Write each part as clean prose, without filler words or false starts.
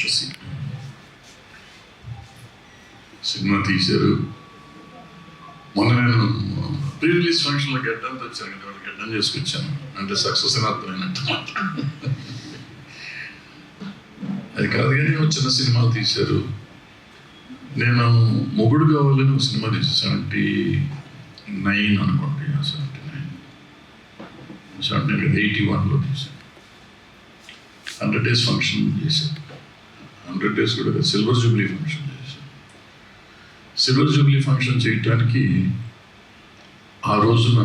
రాక్షసి సినిమా తీశారు. మొన్న నేను ప్రీ రిలీజ్ ఫంక్షన్లో గడ్డంతో వచ్చాను కదా, గడ్డం చేసుకొచ్చాను అంటే సక్సెస్ అని అర్థమైనట్టు. అది కాదు కానీ చిన్న సినిమాలు తీశారు. నేను మొగుడు కావాలని ఒక సినిమా తీసాను, 79 అనుకోండి, 81లో తీశాను. 100 days ఫంక్షన్ చేశాను. 100 days కూడా సిల్వర్ జూబ్లీ ఫంక్షన్ చేశాను. సిల్వర్ జూబ్లీ ఫంక్షన్ చేయటానికి ఆ రోజున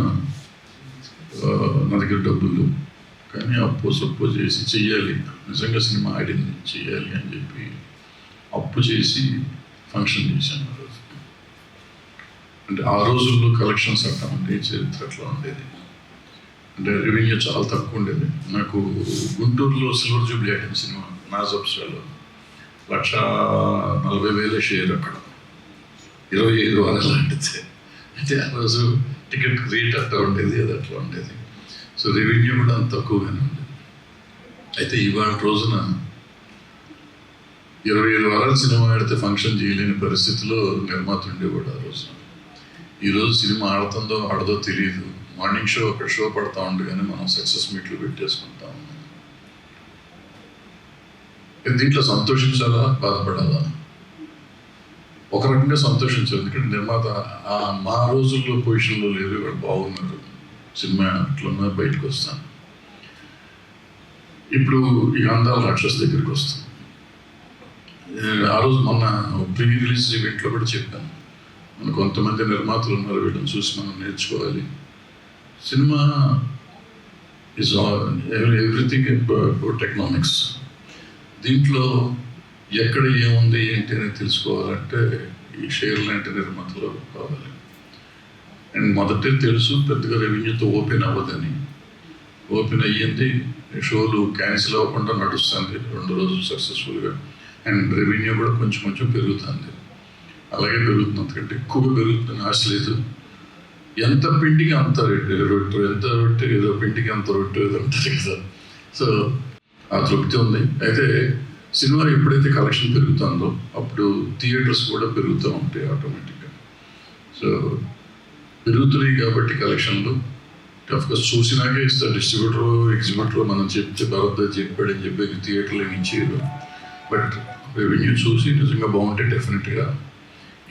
నా దగ్గర డబ్బులు, కానీ అప్పు సప్పు చేసి చెయ్యాలి, నిజంగా సినిమా ఆడింది చెయ్యాలి అని చెప్పి అప్పు చేసి ఫంక్షన్ చేశాను ఆ రోజు. అంటే ఆ రోజుల్లో కలెక్షన్స్ అంటాం అంటే చరిత్ర అట్లా ఉండేది. అంటే రెవెన్యూ చాలా తక్కువ ఉండేది. నాకు గుంటూరులో సిల్వర్ జూబ్లీ ఆడిన సినిమా నాజబ్స్లో 140,000 షేర్, అక్కడ 25 వారాలు లాంటిది. అయితే ఆ రోజు టికెట్ రేట్ అట్లా ఉండేది, అది అట్లా ఉండేది. సో రెవెన్యూ కూడా అంత తక్కువగానే ఉండేది. అయితే ఇవాళ రోజున 25 వారాలు సినిమా ఆడితే ఫంక్షన్ చేయలేని పరిస్థితిలో నిర్మాత ఉండేవాడు ఆ రోజున. ఈరోజు సినిమా ఆడుతుందో ఆడదో తెలియదు. మార్నింగ్ షో ఒక షో పడతా ఉండే కానీ మనం సక్సెస్ మీట్లు పెట్టేసుకుంటా ఉన్నాం. దీంట్లో సంతోషించాలా బాధపడాలా? ఒక రకంగా సంతోషించాలి, ఎందుకంటే నిర్మాత మా రోజుల్లో పొజిషన్లో లేరు, ఇవాళ బాగున్నారు, సినిమా అట్లున్నా బయటకు వస్తాను. ఇప్పుడు ఈ అందాల రాక్షస్ దగ్గరికి వస్తాను. ఆ రోజు మొన్న ప్రీ రిలీజ్ ఈవెంట్లో కూడా చెప్పాను, మన కొంతమంది నిర్మాతలు ఉన్నారు, వీళ్ళని చూసి మనం నేర్చుకోవాలి. Cinema is everything about economics. దీంట్లో ఎక్కడ ఏముంది ఏంటి అని తెలుసుకోవాలంటే ఈ షేర్ లాంటి నిర్మాతలు కావాలి. అండ్ మొదటే తెలుసు పెద్దగా రెవెన్యూతో ఓపెన్ అవ్వదని. ఓపెన్ అయ్యింది, షోలు క్యాన్సిల్ అవ్వకుండా నడుస్తుంది 2 రోజులు సక్సెస్ఫుల్గా. అండ్ రెవెన్యూ కూడా కొంచెం కొంచెం పెరుగుతుంది. అలాగే పెరుగుతుంది, అంతకంటే ఎక్కువగా పెరుగుతుందని ఆశ లేదు. ఎంత పిండికి అంత రొట్టె, ఎంత రొట్టె ఏదో పిండికి అంత రొట్టె ఏదో ఉంటుంది కదా. సో ఆ తృప్తి ఉంది. అయితే సినిమా ఎప్పుడైతే కలెక్షన్ పెరుగుతుందో అప్పుడు థియేటర్స్ కూడా పెరుగుతూ ఉంటాయి ఆటోమేటిక్గా. సో పెరుగుతున్నాయి కాబట్టి కలెక్షన్లు అఫ్కోర్స్ చూసినాకే ఇస్తారు. డిస్ట్రిబ్యూటర్ ఎగ్జిబ్యూటర్ మనం చెప్తే భరత్ చెప్పాడని చెప్పి థియేటర్లో ఇచ్చేయరు. బట్ రెవెన్యూ చూసి నిజంగా బాగుంటే డెఫినెట్గా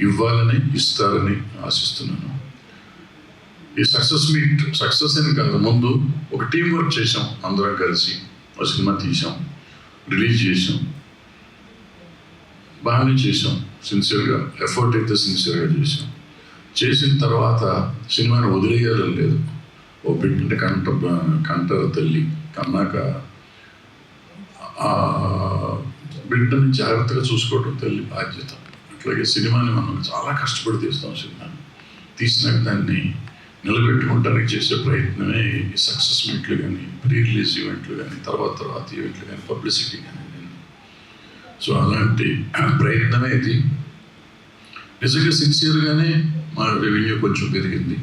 ఇవ్వాలని ఇస్తారని ఆశిస్తున్నాను. ఈ సక్సెస్ అని కాదు, ముందు ఒక టీం వర్క్ చేసాం, అందరం కలిసి ఒక సినిమా తీసాం, రిలీజ్ చేసాం, బాగానే చేసాం, సిన్సియర్గా ఎఫర్ట్ అయితే సిన్సియర్గా చేసాం. చేసిన తర్వాత సినిమాని వదిలేయాలని లేదు. ఓ బిడ్డ కంట తల్లి కన్నాక ఆ బిడ్డని జాగ్రత్తగా చూసుకోవడం తల్లి బాధ్యత. అట్లాగే సినిమాని మనం చాలా కష్టపడి తీస్తాం. సినిమాని తీసినాక దాన్ని నిలబెట్టుకోవడానికి చేసే ప్రయత్నమే ఈ సక్సెస్ మీట్లు కానీ, ప్రీ రిలీజ్ ఈవెంట్లు కానీ, తర్వాత ఈవెంట్లు కానీ, పబ్లిసిటీ కానీ. సో అలాంటి ప్రయత్నమే ఇది. నిజంగా సిన్సియర్గానే మా రెవెన్యూ కొంచెం పెరిగింది.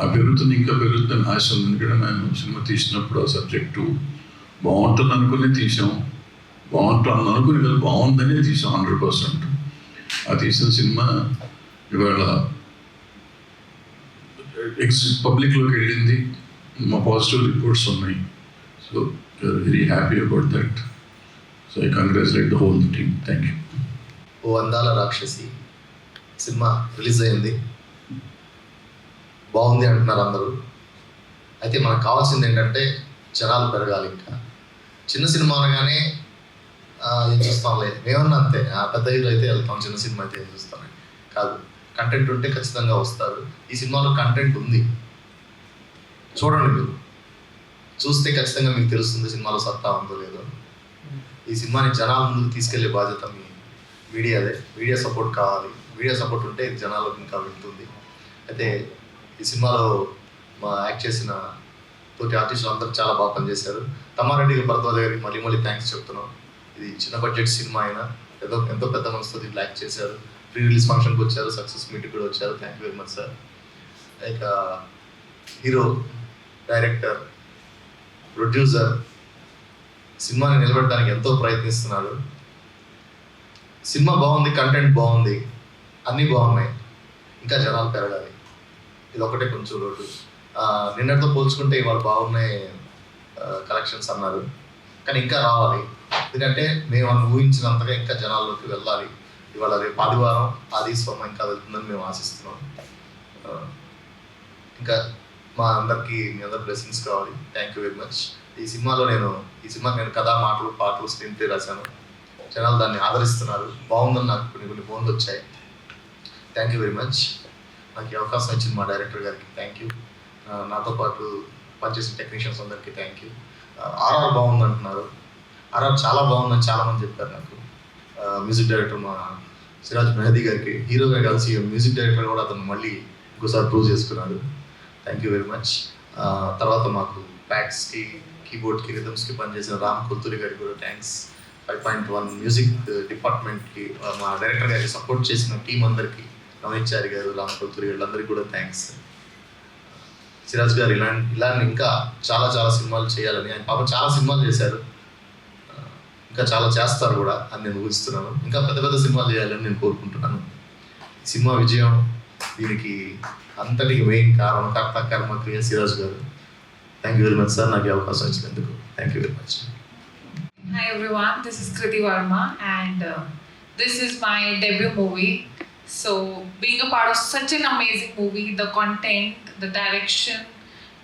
ఆ పెరుగుతుంది, ఇంకా పెరుగుతుందని ఆశ ఉంది. ఎందుకంటే నేను సినిమా తీసినప్పుడు ఆ సబ్జెక్టు బాగుంటుంది అనుకుని తీసాం, బాగుంటుంది అనుకుని కదా బాగుందనే తీసాం 100%. ఆ తీసిన సినిమా ఇవాళ పబ్లిక్లోకి వెళ్ళింది, మా పాజిటివ్ రిపోర్ట్స్ ఉన్నాయి. So very happy about that. So I congratulate the whole team. Thank you. ఓ అందాల రాక్షసి సినిమా రిలీజ్ అయింది, బాగుంది అంటున్నారు అందరూ. అయితే మనకు కావాల్సింది ఏంటంటే జనాలు పెరగాలి. ఇంకా చిన్న సినిమా అనగానే ఏం చూస్తాంలే, మేమన్నా అంతే, పెద్ద హీరో అయితే వెళ్తాం, చిన్న సినిమా అయితే ఏం చూస్తాం కాదు. కంటెంట్ ఉంటే ఖచ్చితంగా వస్తారు. ఈ సినిమాలో కంటెంట్ ఉంది, చూడండి. మీరు చూస్తే ఖచ్చితంగా మీకు తెలుస్తుంది సినిమాలో సత్తా ఉందో లేదో. ఈ సినిమాని జనాల ముందుకు తీసుకెళ్లే బాధ్యత మీ మీడియాదే. మీడియా సపోర్ట్ కావాలి. మీడియా సపోర్ట్ ఉంటే జనాలకు ఇంకా వెళ్తుంది. అయితే ఈ సినిమాలో మా యాక్ట్ చేసిన తోటి ఆర్టిస్టులు అందరూ చాలా బాగా పనిచేశారు. తమ్మారెడ్డి భరద్వాజ్ గారికి మళ్ళీ మళ్ళీ థ్యాంక్స్ చెప్తున్నాం. ఇది చిన్న బడ్జెట్ సినిమా అయినా ఎంతో పెద్ద మనసుతో దీంట్లో యాక్ట్ చేశారు. ప్రీ రిలీజ్ ఫంక్షన్కి వచ్చారు, సక్సెస్ మీట్కి కూడా వచ్చారు. Thank you very much sir. Like hero, director, producer సినిమాని నిలబెట్టడానికి ఎంతో ప్రయత్నిస్తున్నాడు. సినిమా బాగుంది, కంటెంట్ బాగుంది, అన్నీ బాగున్నాయి, ఇంకా జనాలు పెరగాలి. ఇది ఒకటే కొంచెం రోడ్డు. నిన్నటితో పోల్చుకుంటే ఇవాళ బాగున్నాయి కలెక్షన్స్ అన్నారు, కానీ ఇంకా రావాలి. ఎందుకంటే మేము ఊహించినంతగా ఇంకా జనాల్లోకి వెళ్ళాలి. ఇవాళ రేపు ఆదివారం ఆదిస్వరం ఇంకా వెళ్తుందని మేము ఆశిస్తున్నాం. ఇంకా మా అందరికీ మీ అందరి బ్లెస్సింగ్స్ కావాలి. Thank you very much. ఈ సినిమాకి నేను కథ, మాటలు, పాటలు, స్క్రీన్ ప్లే రాశాను. జనాలు దాన్ని ఆదరిస్తున్నారు. బాగుందని నాకు కొన్ని ఫోన్లు వచ్చాయి. Thank you very much. నాకు ఈ అవకాశం ఇచ్చిన మా డైరెక్టర్ గారికి థ్యాంక్ యూ. నాతో పాటు పనిచేసిన టెక్నీషియన్స్ అందరికీ థ్యాంక్ యూ. ఆర్ఆర్ బాగుంది అంటున్నారు. ఆర్ఆర్ చాలా బాగుందని చాలామంది చెప్పారు నాకు. మ్యూజిక్ డైరెక్టర్ మా సిరాజ్ మెహదీ గారికి, హీరోగా కలిసి మ్యూజిక్ డైరెక్టర్ కూడా అతను మళ్ళీ ఇంకోసారి ప్రూవ్ చేసుకున్నాడు. Thank you very much. తర్వాత మాకు ప్యాక్స్కి, కీబోర్డ్కి, రిథమ్స్కి పనిచేసిన రామ్ కొత్తూరి గారికి కూడా థ్యాంక్స్. 5.1 మ్యూజిక్ డిపార్ట్మెంట్కి, మా డైరెక్టర్ గారికి సపోర్ట్ చేసిన టీం అందరికీ, రమేష్ గారు, రామ్ కొత్తూరి గారు అందరికీ కూడా థ్యాంక్స్. సిరాజ్ గారు ఇలాంటి ఇంకా చాలా చాలా సినిమాలు చేయాలని, ఆయన పాప చాలా సినిమాలు చేశారు, ఇంకా చాలా చేస్తారు కూడా అని నేను ఊహిస్తున్నాను. ఇంకా పెద్ద పెద్ద సినిమాలు చేయాలని నేను కోరుకుంటున్నాను. సినిమా విజయం దీనికి అంతటికి మెయిన్ కారణం కర్త కర్మ క్రియ సిరాజ్ గారు. Thank you very much sir, నాకు అవకాశం ఇచ్చినందుకు. Thank you very much. Hi everyone, this is Kriti Verma and this is my debut movie. So being a part of such an amazing movie, the content, the direction,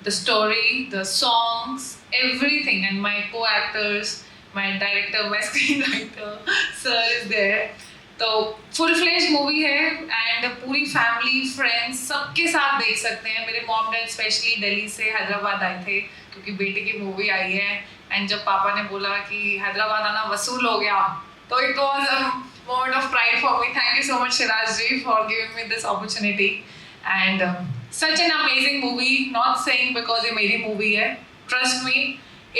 the story, the songs, everything, and my co-actors, my director, my screenwriter, sir is there. तो full fledge movie है and पूरी family friends सबके साथ देख सकते हैं. मेरे mom dad specially Delhi से हैदराबाद आए थे क्योंकि बेटे की मूवी आई है. एंड जब पापा ने बोला कि हैदराबाद आना वसूल हो गया तो it was a moment of pride for me. Thank you so much Shiraz ji for giving me this opportunity and such an amazing movie. Not saying because ये मेरी मूवी है, trust me,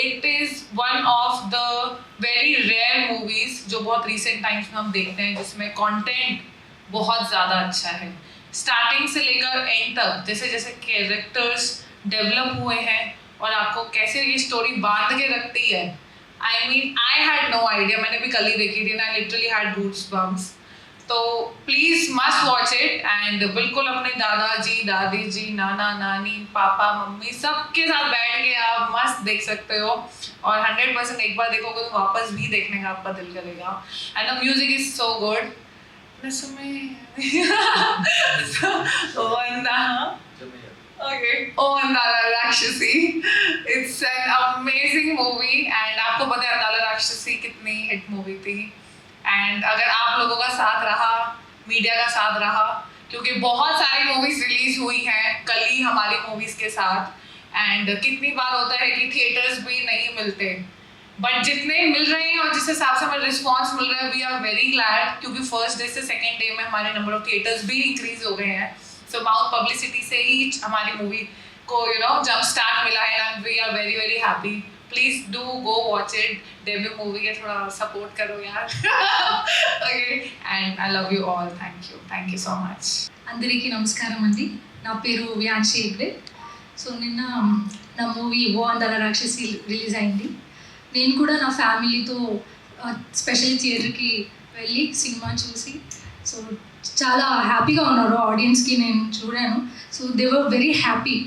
it is one of the very rare movies जो बहुत recent times में हम देखते हैं जिसमें कंटेंट बहुत ज़्यादा अच्छा है. स्टार्टिंग से लेकर एंड तक जैसे जैसे कैरेक्टर्स डेवलप हुए हैं और आपको कैसे ये स्टोरी बांध के रखती है. I mean I had no idea, मैंने भी कल ही देखी थी ना, लिटरली हैड गूज़ बम्प्स. तो please must watch it and बिल्कुल अपने दादाजी, दादी जी, नाना, नानी, पापा, मम्मी सबके साथ बैठ के आप मस्त देख सकते हो और 100% एक बार देखोगे तो वापस भी देखने का आपका दिल करेगा. And the music is so good. Okay. Oh, Andala Rakshasi. It's an amazing movie and आपको पता है अंदाला राक्षसी कितनी हिट मूवी थी. एंड अगर आप लोगों का साथ रहा, मीडिया का साथ रहा, क्योंकि बहुत सारी मूवीज रिलीज हुई हैं कल ही हमारी मूवीज के साथ. एंड कितनी बार होता है कि थिएटर्स भी नहीं मिलते, बट जितने मिल रहे हैं और जिस हिसाब से हमें रिस्पॉन्स मिल रहा है वी आर वेरी ग्लैड, क्योंकि फर्स्ट डे से सेकेंड डे में हमारे नंबर ऑफ थिएटर्स भी इंक्रीज हो गए हैं. सो माउथ पब्लिसिटी से ही हमारी मूवी को जंप स्टार्ट मिला है and we are very very happy. Please do go watch it. Debut movie है, थोड़ा सपोर्ट करो यार. Okay and I love you all. Thank you so much. అందరికీ నమస్కారం అండి. నా పేరు వ్యాన్షి హెగ్డే. సో నిన్న నా మూవీ ఓ అందాల రాక్షసి రిలీజ్ అయింది. నేను కూడా నా ఫ్యామిలీతో స్పెషల్ థియేటర్కి వెళ్ళి సినిమా చూసి సో చాలా హ్యాపీగా ఉన్నారు. ఆడియన్స్కి నేను చూడాను. So they were very happy.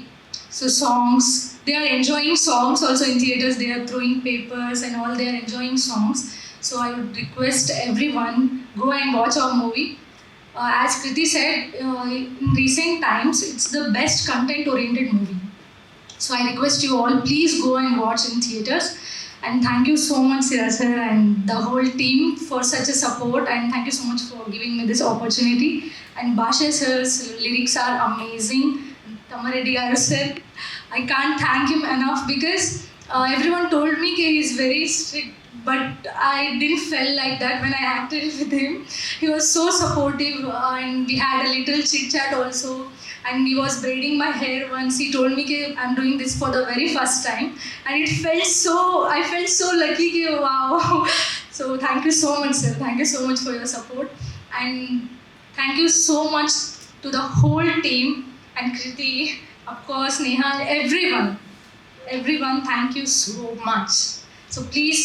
So songs, they are enjoying songs also in theaters. They are throwing papers and all. They are enjoying songs. So I would request everyone go and watch our movie. As Kriti said, in recent times it's the best content oriented movie. So I request you all, please go and watch in theaters. And thank you so much Siraj sir and the whole team for such a support, and thank you so much for giving me this opportunity. And Basha sir's lyrics are amazing. Tamareddy garu sir, I can't thank him enough because everyone told me that he is very strict, but I didn't feel like that when I acted with him. He was so supportive and we had a little chit chat also, and he was braiding my hair once. He told me that I'm doing this for the very first time, and I felt so lucky that wow. So thank you so much sir, thank you so much for your support, and thank you so much to the whole team and Kriti, of course, Neha, everyone, thank you so much. So please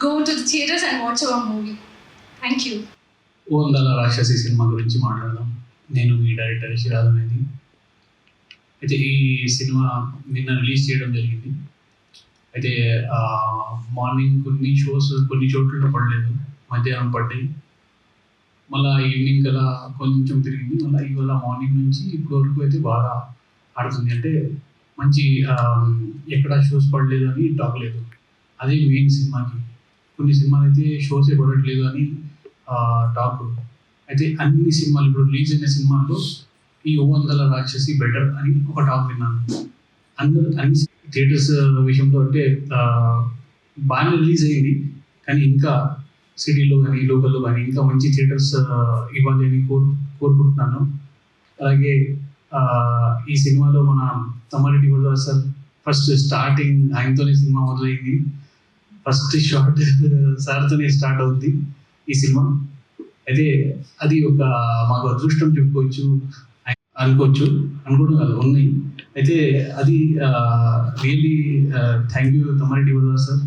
go to the theaters and watch our movie. Thank you. ఓ అందాల రాక్షసి cinema గురించి మాట్లాడదాం. నేను మీ director శిరాజ్ అనేది. అయితే ఈ cinema నిన్న రిలీజ్ చేయడం జరిగింది. అయితే మార్నింగ్ కొన్ని చోట్ల పడలేదు, మధ్యాహ్నం పడ్డాయి, మళ్ళీ ఈవినింగ్ అలా కొంచెం తిరిగింది, మళ్ళీ ఇవాళ మార్నింగ్ నుంచి ఇప్పటి వరకు అయితే బాగా ఆడుతుంది. అంటే మంచి ఎక్కడ షోస్ పడలేదు అని టాక్ లేదు, అదే మెయిన్ సినిమాకి. కొన్ని సినిమాలు అయితే షోసే పడట్లేదు అని టాక్. అయితే అన్ని సినిమాలు ఇప్పుడు రిలీజ్ అయిన సినిమాల్లో ఈ ఓ అందాల రాక్షసి బెటర్ అని ఒక టాక్ విన్నాను. అన్ని థియేటర్స్ విషయంలో అంటే బాగానే రిలీజ్ అయ్యింది, కానీ ఇంకా సిటీలో కానీ లోకల్లో కానీ ఇంకా మంచి థియేటర్స్ ఇవ్వాలి అని కోరుకుంటున్నాను. అలాగే ఈ సినిమాలో మన Tammareddy Gurudas sir first starting ఆయనతోనే సినిమా మొదలైంది. ఫస్ట్ షాట్ సార్తోనే స్టార్ట్ అవుద్ది ఈ సినిమా. అయితే అది ఒక మాకు అదృష్టం చెప్పుకోవచ్చు, అనుకోవడం కాదు, ఉన్నాయి. అయితే అది really thank you Tammareddy Gurudas sir.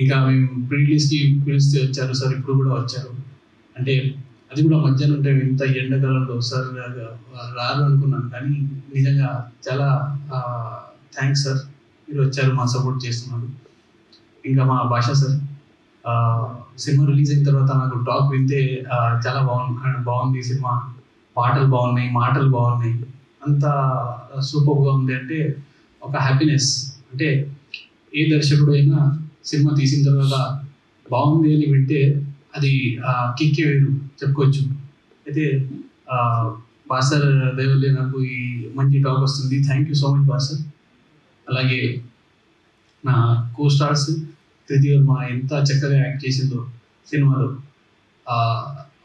ఇంకా మేము ప్రీవియస్కి పిలిస్తే వచ్చారు సార్, ఇప్పుడు కూడా వచ్చారు. అంటే అది కూడా మధ్యాహ్నం టైం ఇంత ఎండాకాలంలో సార్ రారు అనుకున్నాను, కానీ నిజంగా చాలా థ్యాంక్స్ సార్, మీరు వచ్చారు, మా సపోర్ట్ చేస్తున్నారు. ఇంకా మా భాష సార్, సినిమా రిలీజ్ అయిన తర్వాత నాకు టాక్ వింటే చాలా బాగుంది సినిమా, పాటలు బాగున్నాయి, మాటలు బాగున్నాయి, అంత సూపర్గా ఉంది. అంటే ఒక హ్యాపీనెస్. అంటే ఏ దర్శకుడు అయినా సినిమా తీసిన తర్వాత బాగుంది అని వింటే అది కిక్కే వేరు చెప్పుకోవచ్చు. అయితే బాసర్ దయవల్లే నాకు ఈ మంచి టాక్ వస్తుంది. Thank you so much Basar. అలాగే నా కో స్టార్స్ కృతి వర్మ ఎంత చక్కగా యాక్ట్ చేసిందో సినిమాలో.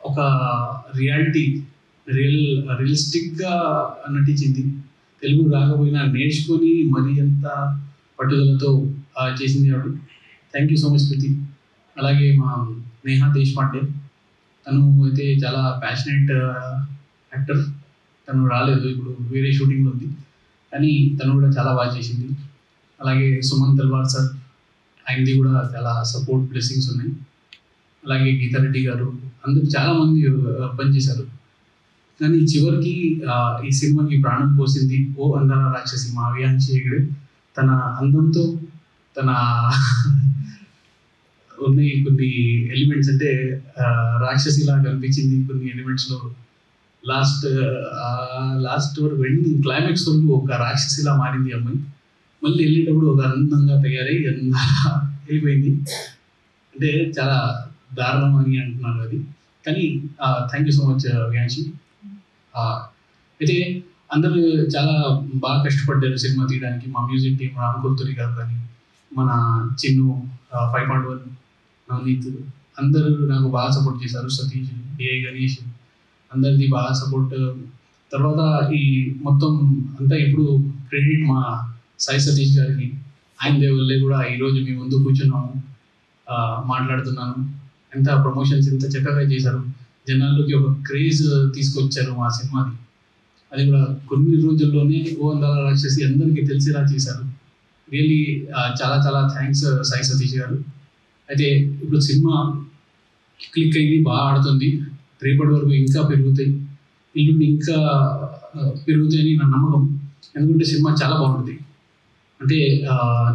ఒక రియలిస్టిక్గా నటించింది. తెలుగు రాకపోయినా నేర్చుకొని మరీ ఎంత పట్టుదలతో చేసింది ఆవిడ. థ్యాంక్ యూ సో మచ్ కృతి. అలాగే మా నేహా దేశపాండే, తను అయితే చాలా ప్యాషనెట్ యాక్టర్. తను రాలేదు, ఇప్పుడు వేరే షూటింగ్లో ఉంది, కానీ తను కూడా చాలా బాగా చేసింది. అలాగే సుమన్ తల్వార్ సార్, ఆయనది కూడా చాలా సపోర్ట్ బ్లెస్సింగ్స్ ఉన్నాయి. అలాగే గీతారెడ్డి గారు, అందరూ చాలామంది పనిచేశారు. కానీ చివరికి ఈ సినిమాకి ప్రాణం పోసింది ఓ అందాల రాక్షసి మా వియాంశి హెగ్డే. తన అందంతో, తన ఉన్నాయి కొన్ని ఎలిమెంట్స్, అంటే రాక్షసిలా కనిపించింది కొన్ని ఎలిమెంట్స్లో. లాస్ట్ వరకు ఎండింగ్ క్లైమాక్స్ వరకు ఒక రాక్షసిలా మారింది అమ్మాయి. మళ్ళీ వెళ్ళేటప్పుడు ఒక అందంగా తయారై వెళ్ళిపోయింది. అంటే చాలా దారుణం అని అంటున్నారు అది, కానీ థ్యాంక్ యూ సో మచ్ వియాంశి. అయితే అందరూ చాలా బాగా కష్టపడ్డారు సినిమా తీయడానికి. మా మ్యూజిక్ టీం రామ్ కొల్తూరి గారు కానీ, మన చిన్ను 5.1 నవనీత్, అందరూ నాకు బాగా సపోర్ట్ చేశారు. సతీష్, డిఐ గణేష్, అందరిది బాగా సపోర్ట్. తర్వాత ఈ మొత్తం అంతా ఇప్పుడు క్రెడిట్ మా సాయి సతీష్ గారికి. ఆయన దేవుళ్ళే కూడా ఈరోజు మీ ముందు కూర్చున్నాము, మాట్లాడుతున్నాను. ఎంత ప్రమోషన్స్ ఎంత చక్కగా చేశారు, జనాల్లోకి ఒక క్రేజ్ తీసుకొచ్చారు మా సినిమాని. అది కూడా కొన్ని రోజుల్లోనే ఓ అందాల రాక్షసి అందరికీ తెలిసేలా చేశారు. రియల్లీ చాలా చాలా థ్యాంక్స్ సాయి సతీష్ గారు. అయితే ఇప్పుడు సినిమా క్లిక్ అయింది, బాగా ఆడుతుంది. రేపటి వరకు ఇంకా పెరుగుతాయి, ఇల్లు ఇంకా పెరుగుతాయని నా నమ్మకం. ఎందుకంటే సినిమా చాలా బాగుంటుంది. అంటే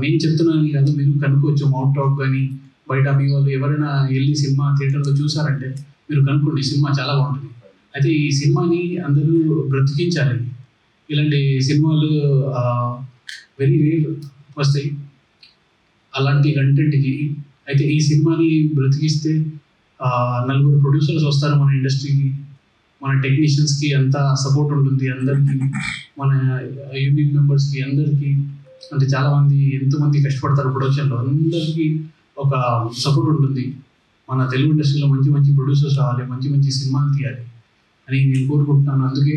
నేను చెప్తున్నాను కాదు, మీరు కనుక్కోవచ్చు. మౌట్ టాక్ కానీ బయట మీ వాళ్ళు ఎవరైనా వెళ్ళి సినిమా థియేటర్లో చూసారంటే మీరు కనుక్కోండి, సినిమా చాలా బాగుంటుంది. అయితే ఈ సినిమాని అందరూ బ్రతికించాలి. ఇలాంటి సినిమాలు వెరీ రేర్ వస్తాయి అలాంటి కంటెంట్కి. అయితే ఈ సినిమాని బ్రతికిస్తే నలుగురు ప్రొడ్యూసర్స్ వస్తారు మన ఇండస్ట్రీకి, మన టెక్నీషియన్స్కి అంతా సపోర్ట్ ఉంటుంది. అందరికీ, మన యూనిట్ మెంబర్స్కి అందరికీ, అంటే చాలామంది ఎంతోమంది కష్టపడతారు ప్రొడక్షన్లో, అందరికీ ఒక సపోర్ట్ ఉంటుంది. మన తెలుగు ఇండస్ట్రీలో మంచి మంచి ప్రొడ్యూసర్స్ రావాలి, మంచి మంచి సినిమాలు తీయాలి అని నేను కోరుకుంటున్నాను. అందుకే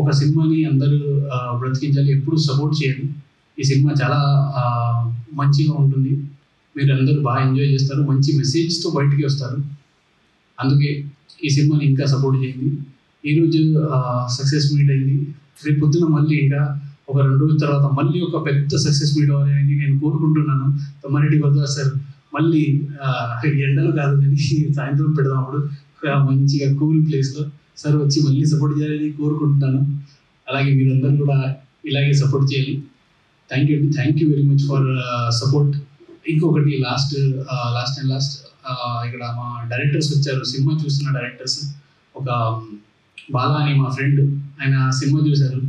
ఒక సినిమాని అందరూ బ్రతికించాలి, ఎప్పుడు సపోర్ట్ చేయాలి. ఈ సినిమా చాలా మంచిగా ఉంటుంది, మీరు అందరూ బాగా ఎంజాయ్ చేస్తారు, మంచి మెసేజ్తో బయటికి వస్తారు. అందుకే ఈ సినిమాని ఇంకా సపోర్ట్ చేయండి. ఈరోజు సక్సెస్ మీట్ అయింది, రేపు పొద్దున మళ్ళీ ఇంకా ఒక 2 రోజుల తర్వాత మళ్ళీ ఒక పెద్ద సక్సెస్ మీట్ అవ్వాలి అనేది నేను కోరుకుంటున్నాను. తమ్మారెడ్డి గురుదాస్ సార్ మళ్ళీ ఎండలు కాదు కానీ సాయంత్రం పెడదాం అప్పుడు మంచిగా కూల్ ప్లేస్లో సార్ వచ్చి మళ్ళీ సపోర్ట్ చేయాలని కోరుకుంటున్నాను. అలాగే మీరందరూ కూడా ఇలాగే సపోర్ట్ చేయాలి. Thank you very much for support. ఇంకొకటి లాస్ట్ ఇక్కడ మా డైరెక్టర్స్ వచ్చారు, సినిమా చూస్తున్న డైరెక్టర్స్. ఒక బాలా అని మా ఫ్రెండ్, ఆయన సినిమా చూశారు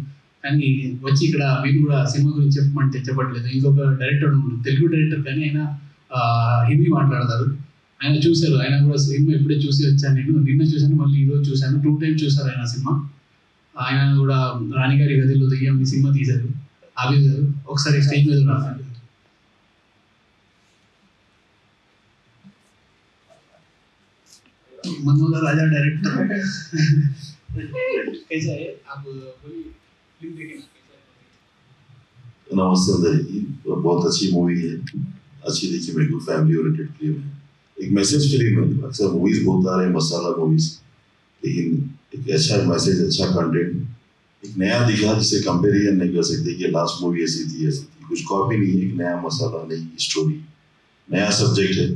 కానీ వచ్చి ఇక్కడ మీరు కూడా సినిమా గురించి చెప్పమంటే చెప్పట్లేదు. ఇంకొక డైరెక్టర్ ఉన్నాడు, తెలుగు డైరెక్టర్ కానీ ఆయన హిందీ మాట్లాడతారు. ఆయన చూశారు, ఆయన కూడా సినిమా ఇప్పుడే చూసి వచ్చాను. నేను నిన్న చూశాను, మళ్ళీ ఈరోజు చూశాను. 2 times చూశారు ఆయన సినిమా. ఆయన కూడా రాణిగారి గదిలో దెయ్యం సినిమా తీశారు. అవి ఒకసారి స్టేజ్ మీద రాశారు. मनोहर राजा डायरेक्टर कैसा है आप फिल्म देखें? नमस्ते अंदर जी, बहुत अच्छी मूवी है, अच्छी देखी मेरे को, फैमिली ओरिएंटेड फिल्म है, एक मैसेज फिल्म है. अक्सर मूवीज बहुत आ रहे हैं मसाला मूवीज, लेकिन एक अच्छा मैसेज, अच्छा कंटेंट, एक नया दिखा जिसे कंपेरिजन नहीं कर सकते कि लास्ट मूवी ऐसी थी. कुछ कॉपी नहीं है, एक नया मसाला, नई स्टोरी, नया सब्जेक्ट है.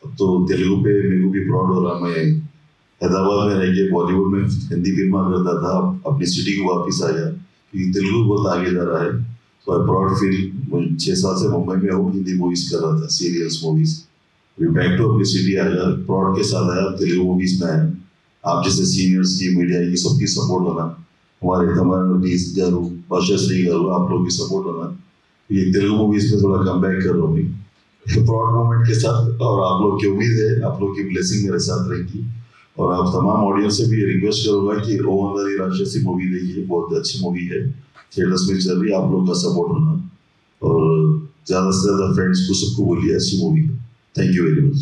अब तो तेलुगु पे मेरे को भी प्राउड हो रहा. मैं हैदराबाद में रह के बॉलीवुड में हिंदी फिल्म करता था, अपनी सिटी को वापस आया क्योंकि तेलुगु बहुत आगे जा रहा है. तो आई प्राउड फील. 6 साल से मुंबई में हूँ, हिंदी मूवीज कर रहा था, सीरियल्स मूवीज. अभी बैक टू अपनी सिटी आया, प्राउड के साथ आया, तेलुगु मूवीज में आया. आप जैसे सीनियर्स की, मीडिया की, सबकी सपोर्ट होना, हमारे तमाम डीस गारू, भाषाश्री गारू, आप लोग की सपोर्ट होना. ये तेलुगु मूवीज में थोड़ा कम बैक कर रहा हूँ प्राउड मोमेंट के साथ. और आप लोग की उम्मीद है, आप लोग की ब्लेसिंग मेरे साथ रहेगी. और आप तमाम ऑडियंस से भी रिक्वेस्ट करूंगा कि ओ अंदर राक्षसी मूवी देखिए, बहुत अच्छी मूवी है, थिएटर्स में चल रही है. आप लोग का सपोर्ट होना और ज़्यादा से ज़्यादा फ्रेंड्स को सबको बोलिए अच्छी मूवी है. Thank you very much.